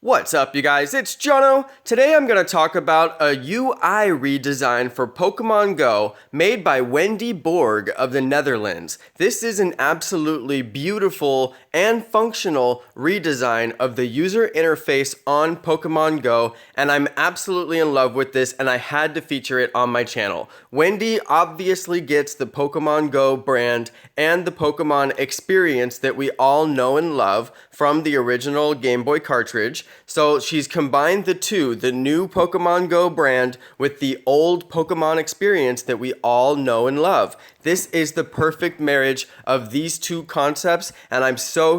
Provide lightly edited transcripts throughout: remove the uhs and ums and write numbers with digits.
What's up, you guys? It's Jono. Today I'm going to talk about a UI redesign for Pokemon Go made by Wendy Borg of the Netherlands. This is an absolutely beautiful and functional redesign of the user interface on Pokemon Go, and I'm absolutely in love with this, and I had to feature it on my channel. Wendy obviously gets the Pokemon Go brand and the Pokemon experience that we all know and love from the original Game Boy cartridge. So she's combined the two, the new Pokemon Go brand with the old Pokemon experience that we all know and love. This is the perfect marriage of these two concepts, and I'm so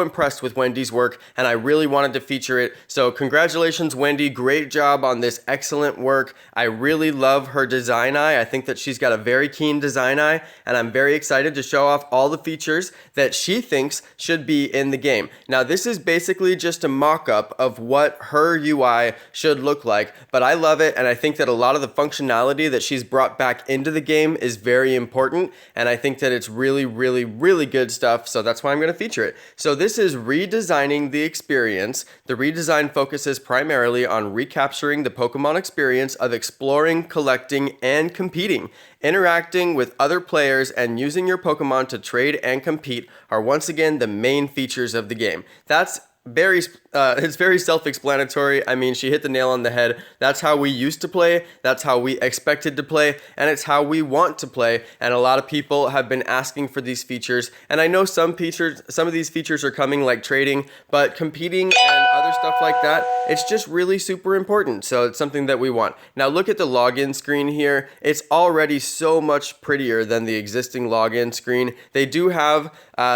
impressed with Wendy's work, and I really wanted to feature it. So congratulations, Wendy. Great job on this excellent work. I really love her design eye. I think that she's got a very keen design eye, and I'm very excited to show off all the features that she thinks should be in the game. Now, this is basically just a mock-up of what her UI should look like, but I love it, and I think that a lot of the functionality that she's brought back into the game is very important, and I think that it's really good stuff, so that's why I'm going to feature it. So this is redesigning the experience. The redesign focuses primarily on recapturing the Pokemon experience of exploring, collecting, and competing. Interacting with other players and using your Pokemon to trade and compete are once again the main features of the game. It's very self-explanatory. I mean, she hit the nail on the head. That's how we used to play, that's how we expected to play, and it's how we want to play. And a lot of people have been asking for these features. And I know some of these features are coming, like trading, but competing and other stuff like that, it's just really super important. So it's something that we want. Now look at the login screen here. It's already so much prettier than the existing login screen. They do have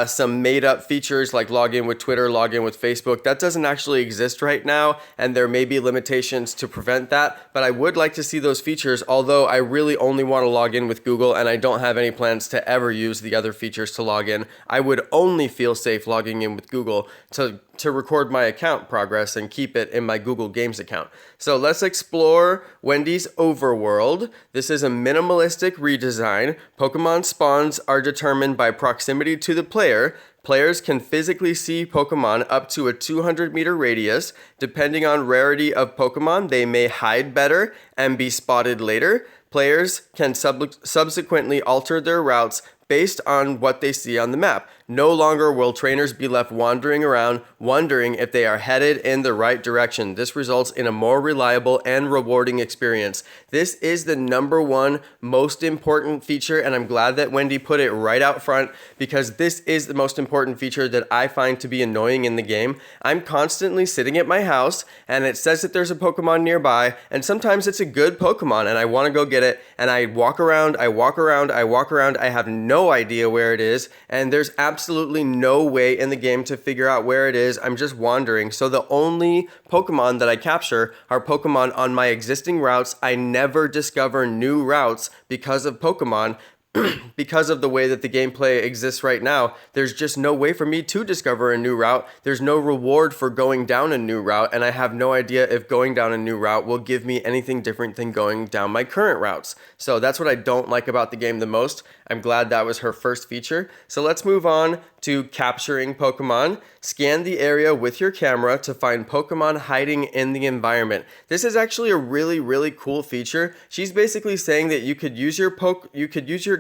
some made up features like login with Twitter, login with Facebook. That doesn't actually exist right now, and there may be limitations to prevent that, but I would like to see those features, although I really only want to log in with Google, and I don't have any plans to ever use the other features to log in. I would only feel safe logging in with Google to record my account progress and keep it in my Google Games account. So let's explore Wendy's overworld. This is a minimalistic redesign. Pokemon spawns are determined by proximity to the player. Players can physically see Pokemon up to a 200-meter radius. Depending on rarity of Pokemon, they may hide better and be spotted later. Players can subsequently alter their routes based on what they see on the map. No longer will trainers be left wandering around, wondering if they are headed in the right direction. This results in a more reliable and rewarding experience. This is the #1 most important feature, and I'm glad that Wendy put it right out front, because this is the most important feature that I find to be annoying in the game. I'm constantly sitting at my house, and it says that there's a Pokemon nearby, and sometimes it's a good Pokemon, and I want to go get it, and I walk around, I have no idea where it is, and there's absolutely no way in the game to figure out where it is. I'm just wandering. So the only Pokemon that I capture are Pokemon on my existing routes. I never discover new routes because of Pokemon. Because of the way that the gameplay exists right now, there's just no way for me to discover a new route. There's no reward for going down a new route, and I have no idea if going down a new route will give me anything different than going down my current routes. So that's what I don't like about the game the most. I'm glad that was her first feature. So let's move on to capturing Pokemon. Scan the area with your camera to find Pokemon hiding in the environment. This is actually a really cool feature. She's basically saying that you could use your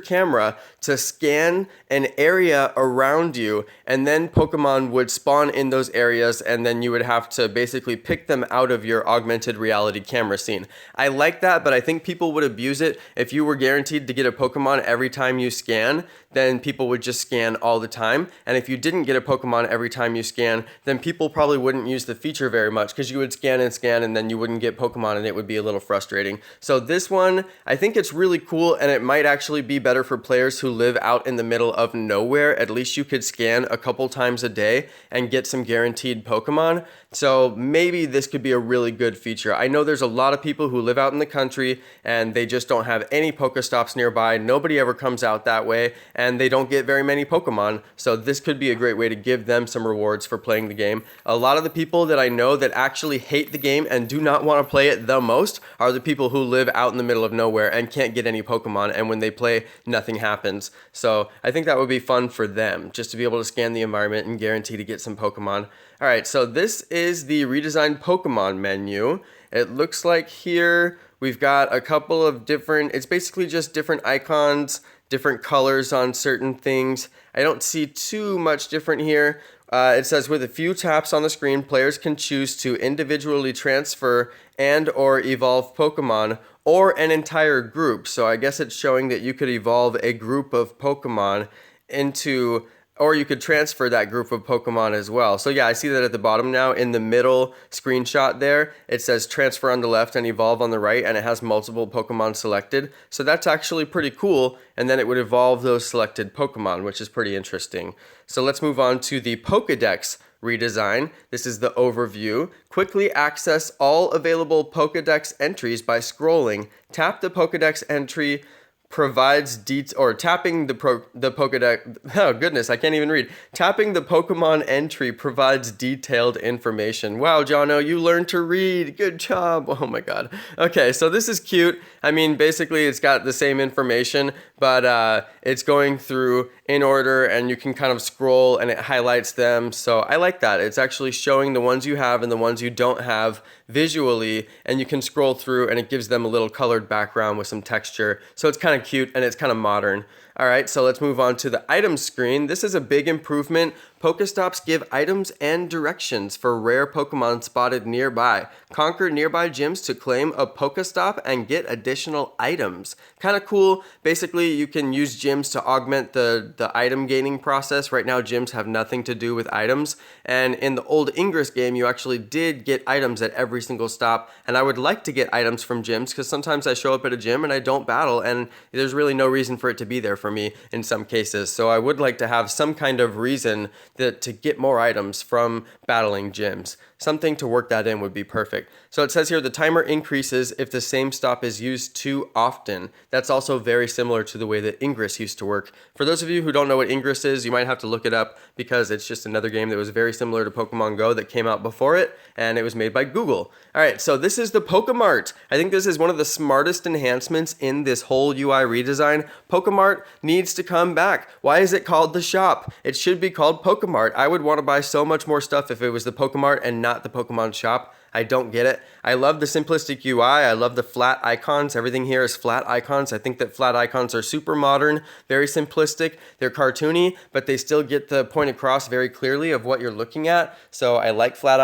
camera to scan an area around you, and then Pokemon would spawn in those areas, and then you would have to basically pick them out of your augmented reality camera scene. I like that, but I think people would abuse it. If you were guaranteed to get a Pokemon every time you scan, then people would just scan all the time. And if you didn't get a Pokemon every time you scan, then people probably wouldn't use the feature very much, because you would scan and then you wouldn't get Pokemon, and it would be a little frustrating. So this one, I think it's really cool, and it might actually be better for players who live out in the middle of nowhere. At least you could scan a couple times a day and get some guaranteed Pokemon. So maybe this could be a really good feature. I know there's a lot of people who live out in the country and they just don't have any Pokestops nearby. Nobody ever comes out that way, and they don't get very many Pokemon. So this could be a great way to give them some rewards for playing the game. A lot of the people that I know that actually hate the game and do not want to play it the most are the people who live out in the middle of nowhere and can't get any Pokemon, and when they play, nothing happens. So I think that would be fun for them, just to be able to scan the environment and guarantee to get some Pokemon. All right, so this is the redesigned Pokemon menu. It looks like here we've got a couple of different, it's basically just different icons, different colors on certain things. I don't see too much different here. It says with a few taps on the screen, players can choose to individually transfer and or evolve Pokemon or an entire group. So I guess it's showing that you could evolve a group of Pokemon into, or you could transfer that group of Pokemon as well. So yeah, I see that at the bottom now. In the middle screenshot there, it says transfer on the left and evolve on the right, and it has multiple Pokemon selected. So that's actually pretty cool, and then it would evolve those selected Pokemon, which is pretty interesting. So let's move on to the Pokédex redesign. This is the overview. Quickly access all available Pokédex entries by scrolling. Tap the Pokédex entry provides tapping the Pokédex. Oh goodness, I can't even read. Tapping the Pokemon entry provides detailed information. Wow, Jono, you learned to read. Good job. Oh my god. Okay, so this is cute. I mean, basically it's got the same information, but it's going through in order, and you can kind of scroll and it highlights them. So I like that. It's actually showing the ones you have and the ones you don't have visually, and you can scroll through and it gives them a little colored background with some texture. So it's kind of cute and it's kind of modern. All right, so let's move on to the items screen. This is a big improvement. Pokestops give items and directions for rare Pokemon spotted nearby. Conquer nearby gyms to claim a Pokestop and get additional items. Kind of cool. Basically, you can use gyms to augment the item gaining process. Right now, gyms have nothing to do with items. And in the old Ingress game, you actually did get items at every single stop. And I would like to get items from gyms because sometimes I show up at a gym and I don't battle, and there's really no reason for it to be there for me in some cases. So I would like to have some kind of reason to get more items from battling gyms. Something to work that in would be perfect. So it says here the timer increases if the same stop is used too often. That's also very similar to the way that Ingress used to work. For those of you who don't know what Ingress is, you might have to look it up because it's just another game that was very similar to Pokemon Go that came out before it, and it was made by Google. All right, so this is the Pokemart. I think this is one of the smartest enhancements in this whole UI redesign. Pokemart needs to come back. Why is it called the shop? It should be called Pokemart. I would want to buy so much more stuff if it was the Pokemart and not the Pokemon shop. I don't get it. I love the simplistic UI. I love the flat icons. Everything here is flat icons. I think that flat icons are super modern, very simplistic. They're cartoony, but they still get the point across very clearly of what you're looking at. So I like flat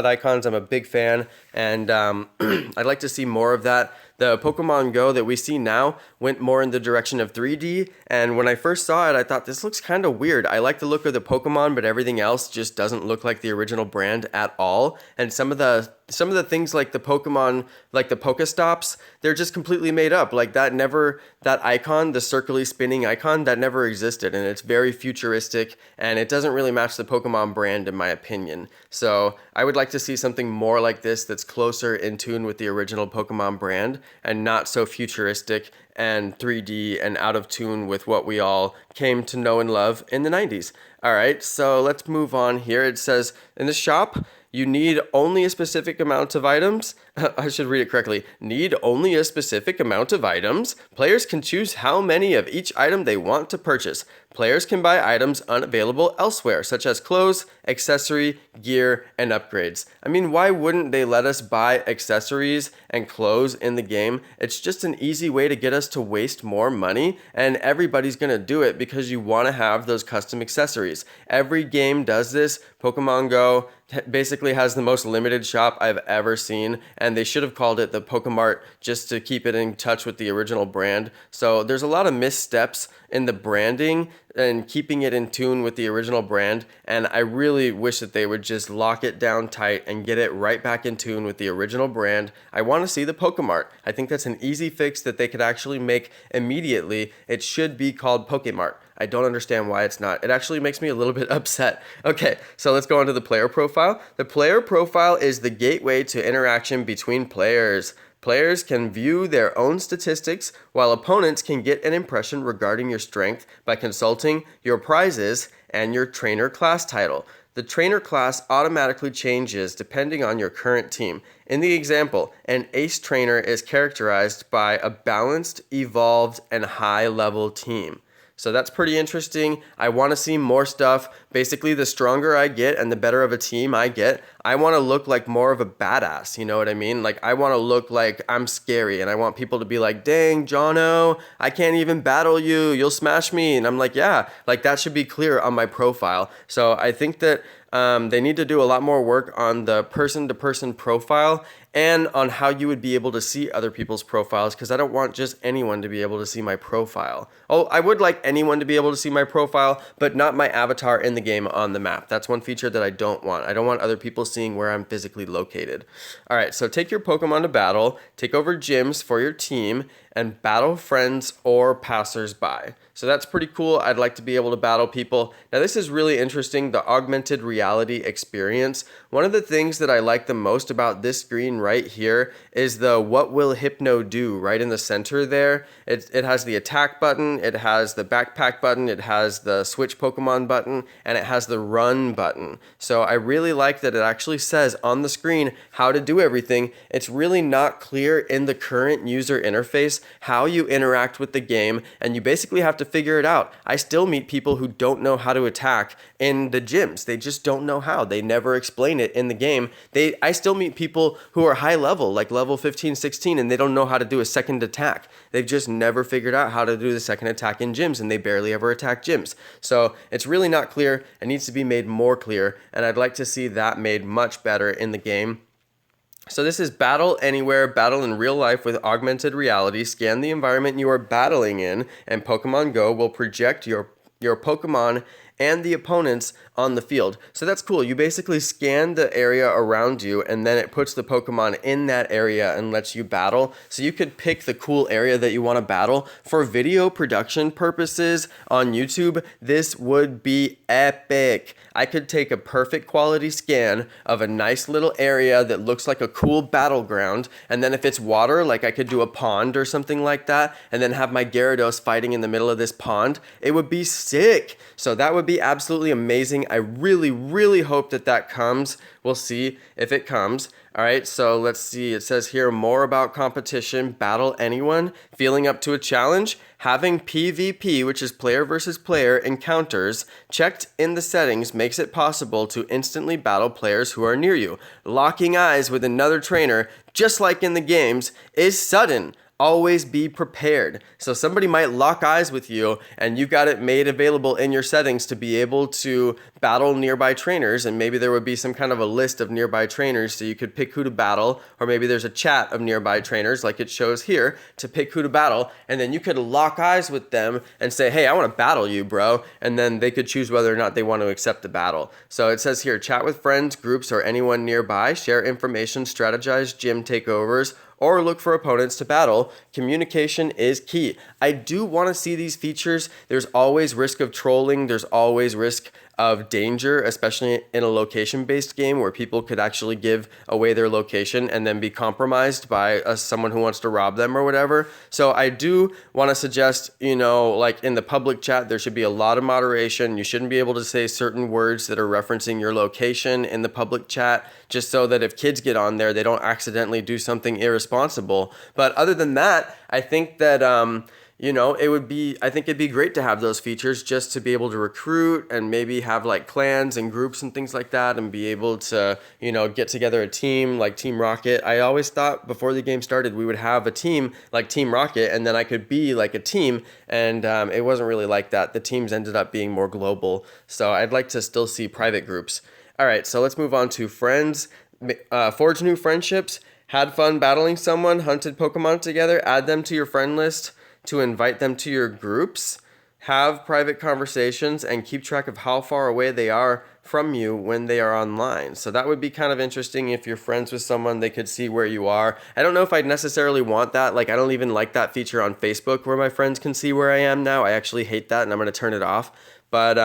icons. I'm a big fan, and I'd like to see more of that. The Pokemon Go that we see now went more in the direction of 3D, and when I first saw it, I thought this looks kind of weird. I like the look of the Pokemon, but everything else just doesn't look like the original brand at all. And some of the things like the Pokemon, like the Pokestops, they're just completely made up. Like that icon, the circly spinning icon, that never existed, and it's very futuristic, and it doesn't really match the Pokemon brand in my opinion. So I would like to see something more like this that's closer in tune with the original Pokemon brand and not so futuristic and 3D and out of tune with what we all came to know and love in the 90s. All right, so let's move on here. It says in the shop, you need only a specific amount of items. I should read it correctly. Need only a specific amount of items. Players can choose how many of each item they want to purchase. Players can buy items unavailable elsewhere, such as clothes, accessory, gear, and upgrades. I mean, why wouldn't they let us buy accessories and clothes in the game? It's just an easy way to get us to waste more money, and everybody's gonna do it because you wanna have those custom accessories. Every game does this. Pokemon Go basically has the most limited shop I've ever seen, and they should have called it the Pokemart just to keep it in touch with the original brand. So there's a lot of missteps in the branding and keeping it in tune with the original brand, and I really wish that they would just lock it down tight and get it right back in tune with the original brand. I want to see the Pokemart. I think that's an easy fix that they could actually make immediately. It should be called Pokemart. I don't understand why it's not. It actually makes me a little bit upset. Okay, so let's go on to the player profile. The player profile is the gateway to interaction between players. Players can view their own statistics, while opponents can get an impression regarding your strength by consulting your prizes and your trainer class title. The trainer class automatically changes depending on your current team. In the example, an ace trainer is characterized by a balanced, evolved, and high-level team. So that's pretty interesting. I want to see more stuff. Basically, the stronger I get and the better of a team I get, I want to look like more of a badass. You know what I mean? Like, I want to look like I'm scary, and I want people to be like, dang, Jono, I can't even battle you. You'll smash me. And I'm like, yeah, like that should be clear on my profile. So I think that they need to do a lot more work on the person-to-person profile and on how you would be able to see other people's profiles, because I don't want just anyone to be able to see my profile. Oh, I would like anyone to be able to see my profile, but not my avatar in the game on the map. That's one feature that I don't want. I don't want other people seeing where I'm physically located. All right, so take your Pokemon to battle, take over gyms for your team, and battle friends or passers-by. So that's pretty cool. I'd like to be able to battle people. Now this is really interesting, the augmented reality experience. One of the things that I like the most about this screen right here is the what will Hypno do right in the center there. It has the attack button, it has the backpack button, it has the switch Pokemon button, and it has the run button. So I really like that it actually says on the screen how to do everything. It's really not clear in the current user interface how you interact with the game, and you basically have to figure it out. I still meet people who don't know how to attack in the gyms. They just don't know how. They never explain it in the game. I still meet people who are high level, like level 15, 16, and they don't know how to do a second attack. They've just never figured out how to do the second attack in gyms, and they barely ever attack gyms. So it's really not clear. It needs to be made more clear, and I'd like to see that made much better in the game. So this is battle anywhere, battle in real life with augmented reality. Scan the environment you are battling in, and Pokemon Go will project your Pokemon and the opponents on the field. So that's cool. You basically scan the area around you, and then it puts the Pokemon in that area and lets you battle. So you could pick the cool area that you want to battle. For video production purposes on YouTube, this would be epic. I could take a perfect quality scan of a nice little area that looks like a cool battleground, and then if it's water, like I could do a pond or something like that, and then have my Gyarados fighting in the middle of this pond. It would be sick. So that would be absolutely amazing. I really, really hope that that comes. We'll see if it comes. All right, so let's see. It says here more about competition, battle anyone, feeling up to a challenge, having PvP, which is player versus player encounters, checked in the settings makes it possible to instantly battle players who are near you. Locking eyes with another trainer, just like in the games, is sudden. Always be prepared. So somebody might lock eyes with you, and you've got it made available in your settings to be able to battle nearby trainers, and maybe there would be some kind of a list of nearby trainers so you could pick who to battle, or maybe there's a chat of nearby trainers like it shows here to pick who to battle, and then you could lock eyes with them and say, hey, I want to battle you, bro, and then they could choose whether or not they want to accept the battle. So it says here, chat with friends, groups, or anyone nearby, share information, strategize gym takeovers, or look for opponents to battle. Communication is key. I do want to see these features. There's always risk of trolling. There's always risk of danger, especially in a location-based game where people could actually give away their location and then be compromised by someone who wants to rob them or whatever. So I do want to suggest, like in the public chat, there should be a lot of moderation. You shouldn't be able to say certain words that are referencing your location in the public chat, just so that if kids get on there, they don't accidentally do something irresponsible. But other than that, I think that I think it'd be great to have those features just to be able to recruit and maybe have like clans and groups and things like that, and be able to, get together a team like Team Rocket. I always thought before the game started we would have a team like Team Rocket, and then I could be like a team, and it wasn't really like that. The teams ended up being more global. So I'd like to still see private groups. All right, so let's move on to friends. Forge new friendships. Had fun battling someone, hunted Pokemon together, add them to your friend list to invite them to your groups, have private conversations, and keep track of how far away they are from you when they are online. So that would be kind of interesting. If you're friends with someone, they could see where you are. I don't know if I'd necessarily want that. Like, I don't even like that feature on Facebook where my friends can see where I am now. I actually hate that, and I'm going to turn it off. But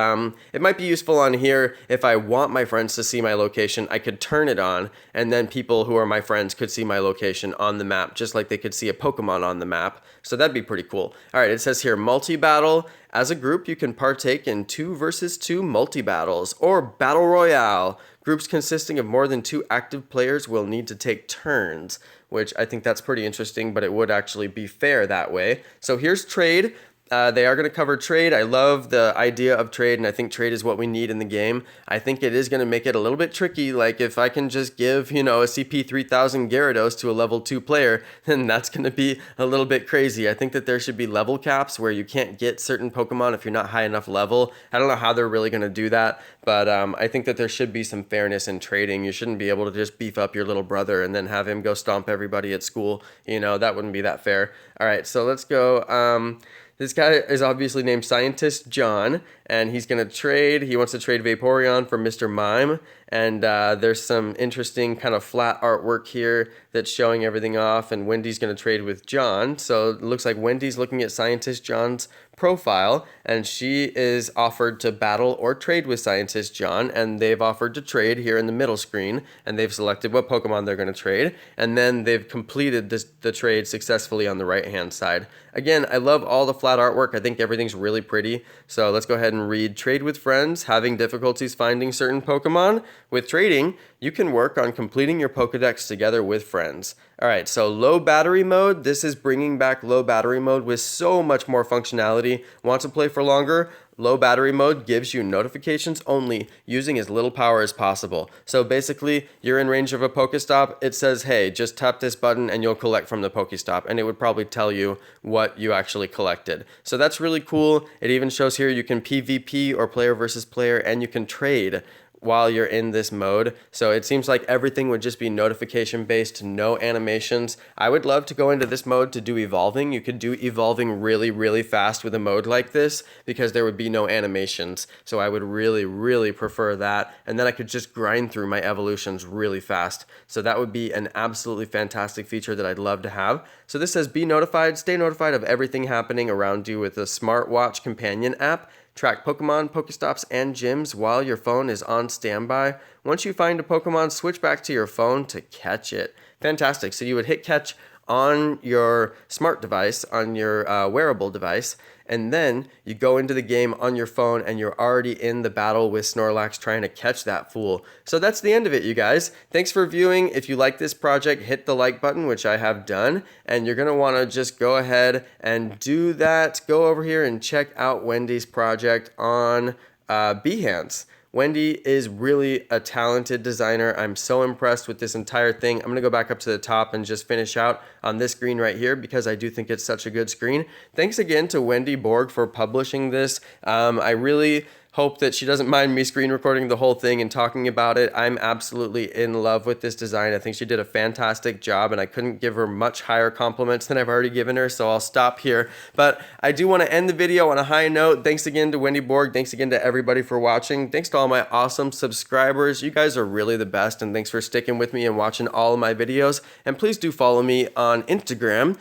it might be useful on here. If I want my friends to see my location, I could turn it on, and then people who are my friends could see my location on the map, just like they could see a Pokemon on the map. So that'd be pretty cool. All right, it says here, multi-battle. As a group, you can partake in 2 versus 2 multi-battles, or Battle Royale. Groups consisting of more than 2 active players will need to take turns, which I think that's pretty interesting, but it would actually be fair that way. So here's trade. They are going to cover trade. I love the idea of trade, and I think trade is what we need in the game. I think it is going to make it a little bit tricky. Like if I can just give, a CP 3000 Gyarados to a level 2 player, then that's going to be a little bit crazy. I think that there should be level caps where you can't get certain Pokemon if you're not high enough level. I don't know how they're really going to do that, but I think that there should be some fairness in trading. You shouldn't be able to just beef up your little brother and then have him go stomp everybody at school. That wouldn't be that fair. All right, so let's go. This guy is obviously named Scientist John, and he's going to trade. He wants to trade Vaporeon for Mr. Mime, and there's some interesting kind of flat artwork here that's showing everything off, and Wendy's going to trade with John. So it looks like Wendy's looking at Scientist John's profile, and she is offered to battle or trade with Scientist John, and they've offered to trade here in the middle screen, and they've selected what Pokemon they're going to trade, and then they've completed the trade successfully on the right-hand side. Again, I love all the flat artwork. I think everything's really pretty. So let's go ahead and read. Trade with friends, having difficulties finding certain Pokemon. With trading, you can work on completing your Pokedex together with friends. All right, so low battery mode. This is bringing back low battery mode with so much more functionality. Want to play for longer? Low battery mode gives you notifications only, using as little power as possible. So basically, you're in range of a Pokestop, it says, hey, just tap this button and you'll collect from the Pokestop, and it would probably tell you what you actually collected. So that's really cool. It even shows here you can PvP or player versus player, and you can trade while you're in this mode. So it seems like everything would just be notification based, no animations. I would love to go into this mode to do evolving. You could do evolving really, really fast with a mode like this because there would be no animations. So I would really, really prefer that. And then I could just grind through my evolutions really fast. So that would be an absolutely fantastic feature that I'd love to have. So this says be notified, stay notified of everything happening around you with the smartwatch companion app. Track Pokemon, Pokestops, and gyms while your phone is on standby. Once you find a Pokemon, switch back to your phone to catch it. Fantastic. So you would hit catch on your smart device, on your wearable device, and then you go into the game on your phone and you're already in the battle with Snorlax trying to catch that fool. So that's the end of it, you guys. Thanks for viewing. If you like this project, hit the like button, which I have done, and you're going to want to just go ahead and do that. Go over here and check out Wendy's project on Behance. Wendy is really a talented designer. I'm so impressed with this entire thing. I'm going to go back up to the top and just finish out on this screen right here because I do think it's such a good screen. Thanks again to Wendy Borg for publishing this. I really hope that she doesn't mind me screen recording the whole thing and talking about it. I'm absolutely in love with this design. I think she did a fantastic job, and I couldn't give her much higher compliments than I've already given her, so I'll stop here. But I do want to end the video on a high note. Thanks again to Wendy Borg. Thanks again to everybody for watching. Thanks to all my awesome subscribers. You guys are really the best, and thanks for sticking with me and watching all of my videos. And please do follow me on Instagram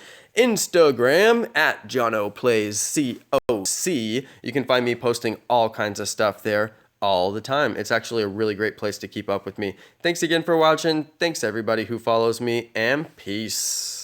at JonoPlaysCOC. You can find me posting all kinds of stuff there all the time. It's actually a really great place to keep up with me. Thanks again for watching. Thanks everybody who follows me, and peace.